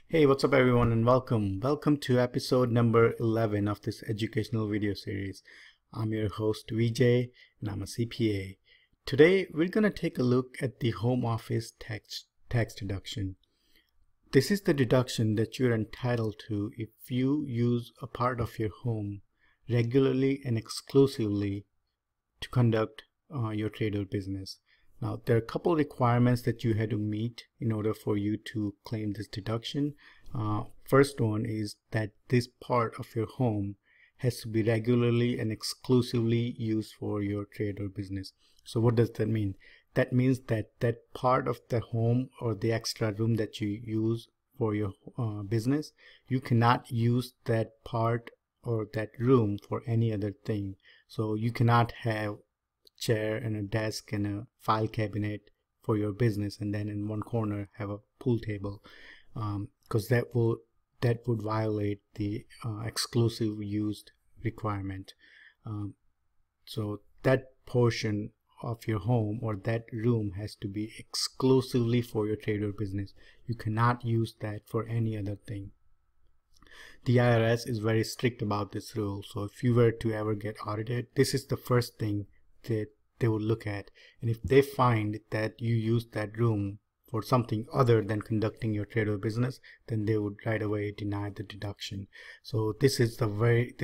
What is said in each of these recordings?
Hey, what's up everyone and welcome. Welcome to episode number 11 of this educational video series. I'm your host VJ and I'm a CPA. Today we're going to take a look at the Home Office tax deduction. This is the deduction that you're entitled to if you use a part of your home regularly and exclusively to conduct your trade or business. Now, there are a couple requirements that you had to meet in order for you to claim this deduction. First one is that this part of your home has to be regularly and exclusively used for your trade or business. So what does that mean? That means that that part of the home or the extra room that you use for your business, you cannot use that part or that room for any other thing. So you cannot have chair and a desk and a file cabinet for your business and then in one corner have a pool table, because that would violate the exclusive used requirement. So that portion of your home or that room has to be exclusively for your trade or business. You cannot use that for any other thing. The IRS is very strict about this rule, so if you were to ever get audited, this is the first thing that they will look at. And if they find that you use that room for something other than conducting your trade or business, then they would right away deny the deduction. So this is a very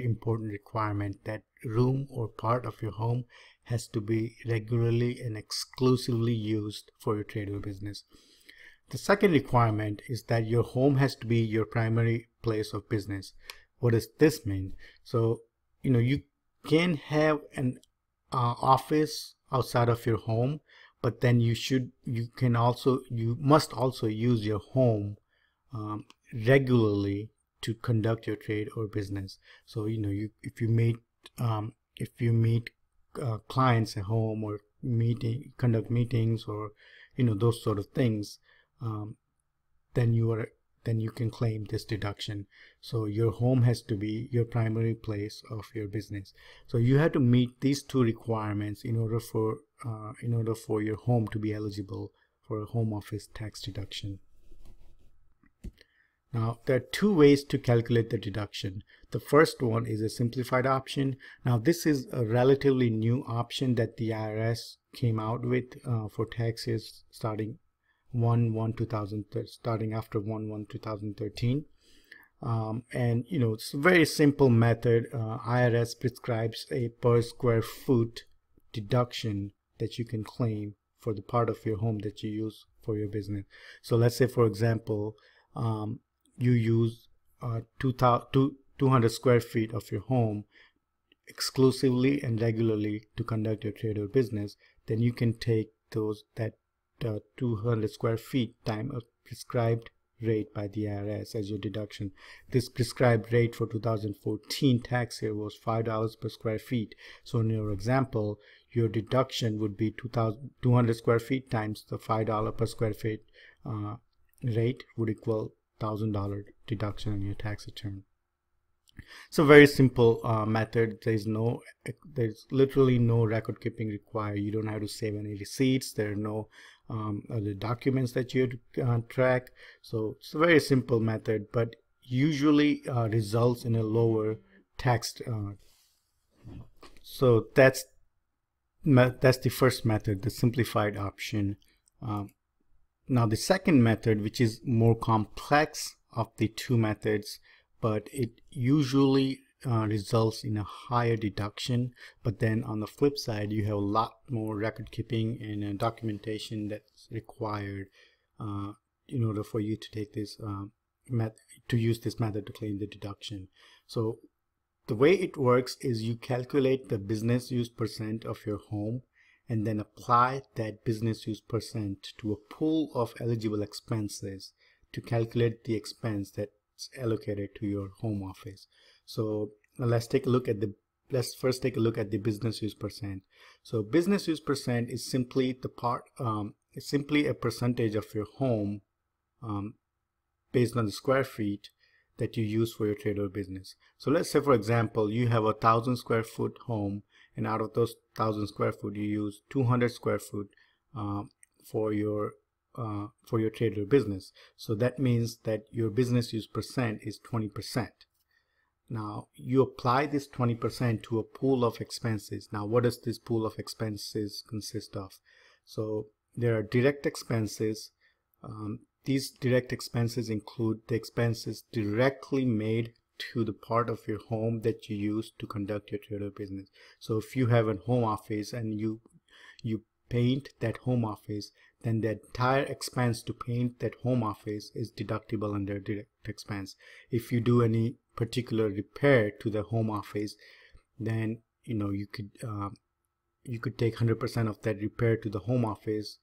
important requirement, that room or part of your home has to be regularly and exclusively used for your trade or business. The second requirement is that your home has to be your primary place of business. What does this mean? So, you can have an office outside of your home, but then you must also use your home regularly to conduct your trade or business. So if you meet clients at home or conduct meetings or those sort of things, then you can claim this deduction. So your home has to be your primary place of your business. So you have to meet these two requirements in order for your home to be eligible for a home office tax deduction. Now, there are two ways to calculate the deduction. The first one is a simplified option. Now, this is a relatively new option that the IRS came out with for taxes starting after 1/1/2013. And it's a very simple method. IRS prescribes a per square foot deduction that you can claim for the part of your home that you use for your business. So let's say, for example, you use 200 square feet of your home exclusively and regularly to conduct your trade or business. Then you can take that 200 square feet time a prescribed rate by the IRS as your deduction. This prescribed rate for 2014 tax year was $5 per square feet. So in your example, your deduction would be 200 square feet times the $5 per square feet rate would equal $1,000 deduction on your tax return. It's a very simple method. There's literally no record keeping required. You don't have to save any receipts. There are no other documents that you have to track. So it's a very simple method, but usually results in a lower tax. So that's the first method, the simplified option. Now the second method, which is more complex of the two methods, but it usually results in a higher deduction. But then on the flip side, you have a lot more record keeping and documentation that's required in order for you to take this use this method to claim the deduction. So the way it works is you calculate the business use percent of your home and then apply that business use percent to a pool of eligible expenses to calculate the expense that's allocated to your home office. So let's first take a look at the business use percent. So business use percent is simply a percentage of your home based on the square feet that you use for your trade or business. So let's say, for example, you have 1,000 square foot home, and out of those 1,000 square foot you use 200 square foot for your for your trade or business. So that means that your business use percent is 20%. Now you apply this 20% to a pool of expenses. Now what does this pool of expenses consist of? So there are direct expenses. These direct expenses include the expenses directly made to the part of your home that you use to conduct your trade or business. So if you have a home office and you paint that home office, then the entire expense to paint that home office is deductible under direct expense. If you do any particular repair to the home office, then you could take 100% of that repair to the home office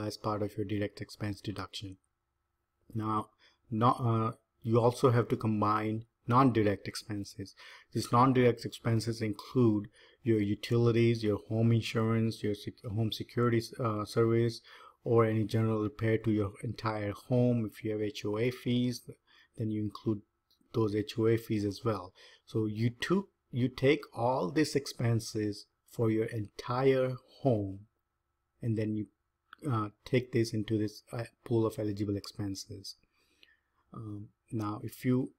as part of your direct expense deduction. Now, you also have to combine non-direct expenses. These non-direct expenses include your utilities, your home insurance, your home security service, or any general repair to your entire home. If you have HOA fees, then you include those HOA fees as well. So you take all these expenses for your entire home, and then you take this into this pool of eligible expenses. Now if you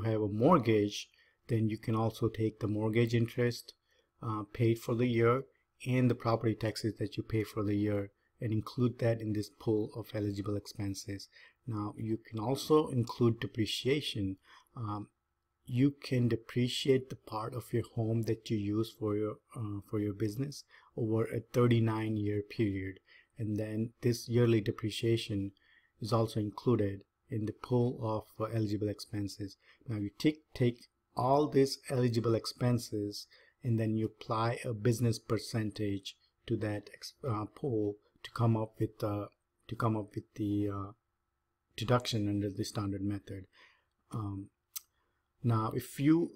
have a mortgage, then you can also take the mortgage interest paid for the year and the property taxes that you pay for the year and include that in this pool of eligible expenses. Now you can also include depreciation. You can depreciate the part of your home that you use for your business over a 39-year period, and then this yearly depreciation is also included in the pool of eligible expenses. Now you take all these eligible expenses and then you apply a business percentage to that pool to come up with the deduction under the standard method. Now if you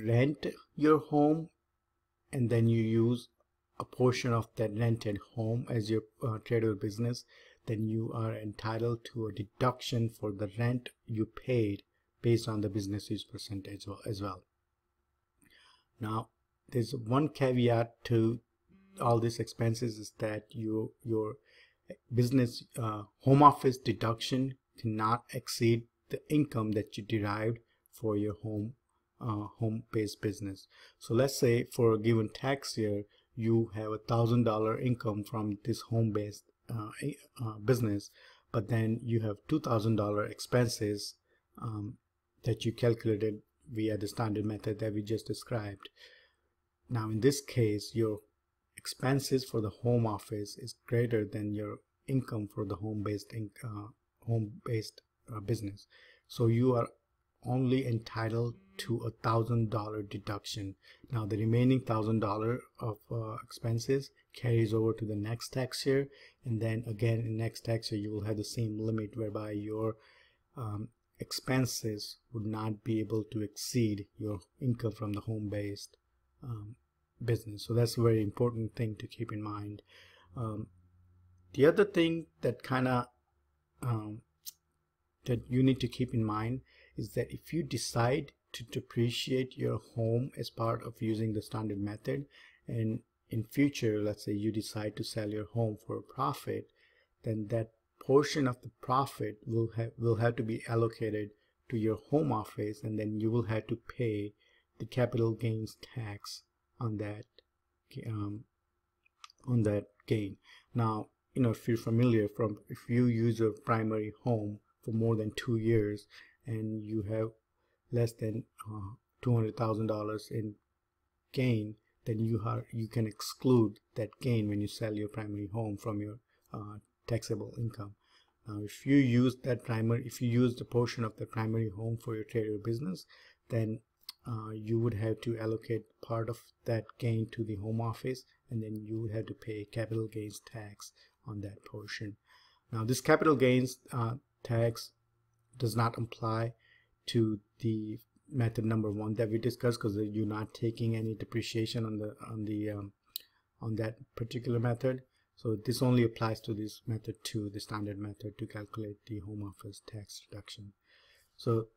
rent your home and then you use a portion of that rented home as your trade or business, then you are entitled to a deduction for the rent you paid based on the business use percentage as well. Now there's one caveat to all these expenses, is that your business home office deduction cannot exceed the income that you derived for your home-based business. So let's say for a given tax year you have $1,000 income from this home-based business, but then you have $2,000 expenses that you calculated via the standard method that we just described. Now in this case, your expenses for the home office is greater than your income for the home-based business. So you are only entitled to $1,000 deduction. Now the remaining $1,000 of expenses carries over to the next tax year, and then again in next tax year you will have the same limit whereby your expenses would not be able to exceed your income from the home-based business. So that's a very important thing to keep in mind. The other thing that that you need to keep in mind is that if you decide to depreciate your home as part of using the standard method, and in future, let's say you decide to sell your home for a profit, then that portion of the profit will have to be allocated to your home office, and then you will have to pay the capital gains tax on that gain. Now, if you're familiar, if you use your primary home for more than 2 years and you have less than $200,000 in gain, then you can exclude that gain when you sell your primary home from your taxable income. Now if you use the portion of the primary home for your trade or business, then you would have to allocate part of that gain to the home office, and then you would have to pay capital gains tax on that portion. Now this capital gains tax does not apply to the method number 1 that we discussed, because you're not taking any depreciation on that particular method. So this only applies to this method 2, the standard method, to calculate the home office tax deduction. So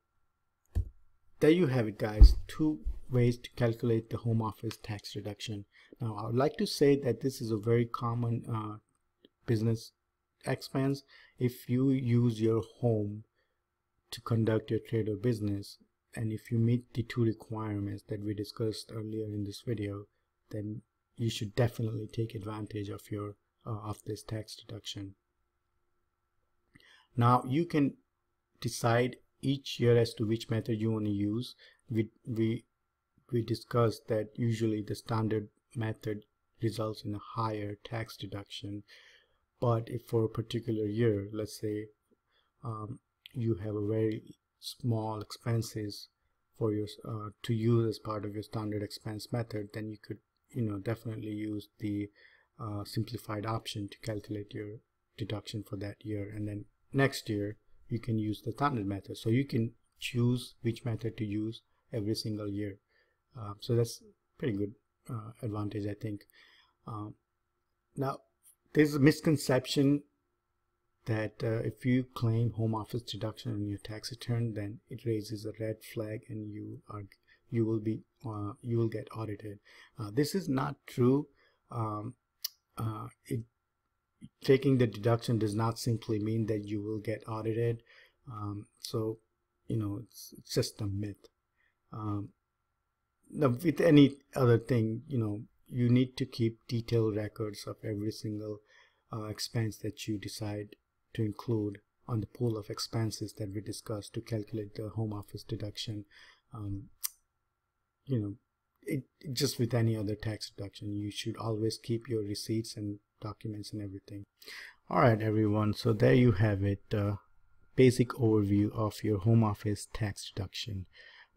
there you have it, guys, 2 ways to calculate the home office tax deduction. Now I would like to say that this is a very common business expense if you use your home to conduct your trade or business, and if you meet the two requirements that we discussed earlier in this video, then you should definitely take advantage of this tax deduction. Now you can decide each year as to which method you want to use. We discussed that usually the standard method results in a higher tax deduction, but if for a particular year, let's say you have a very small expenses for your to use as part of your standard expense method, then you could definitely use the simplified option to calculate your deduction for that year, and then next year you can use the standard method. So you can choose which method to use every single year. So that's pretty good advantage, I think. Now there's a misconception that if you claim home office deduction on your tax return, then it raises a red flag and you will get audited. This is not true. Taking the deduction does not simply mean that you will get audited. So it's just a myth. Now, with any other thing, you need to keep detailed records of every single expense that you decide to include on the pool of expenses that we discussed to calculate the home office deduction. Just with any other tax deduction, you should always keep your receipts and documents and everything. All right, everyone, so there you have it, basic overview of your home office tax deduction.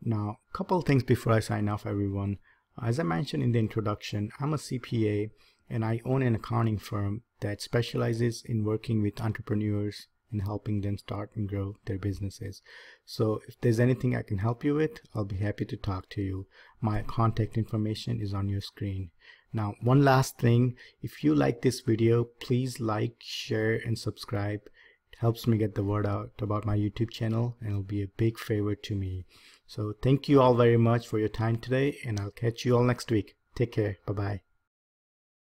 Now, a couple things before I sign off, everyone. As I mentioned in the introduction, I'm a CPA and I own an accounting firm that specializes in working with entrepreneurs and helping them start and grow their businesses. So if there's anything I can help you with, I'll be happy to talk to you. My contact information is on your screen. Now, one last thing, if you like this video, please like, share, and subscribe. It helps me get the word out about my YouTube channel, and it'll be a big favor to me. So thank you all very much for your time today, and I'll catch you all next week. Take care. Bye-bye.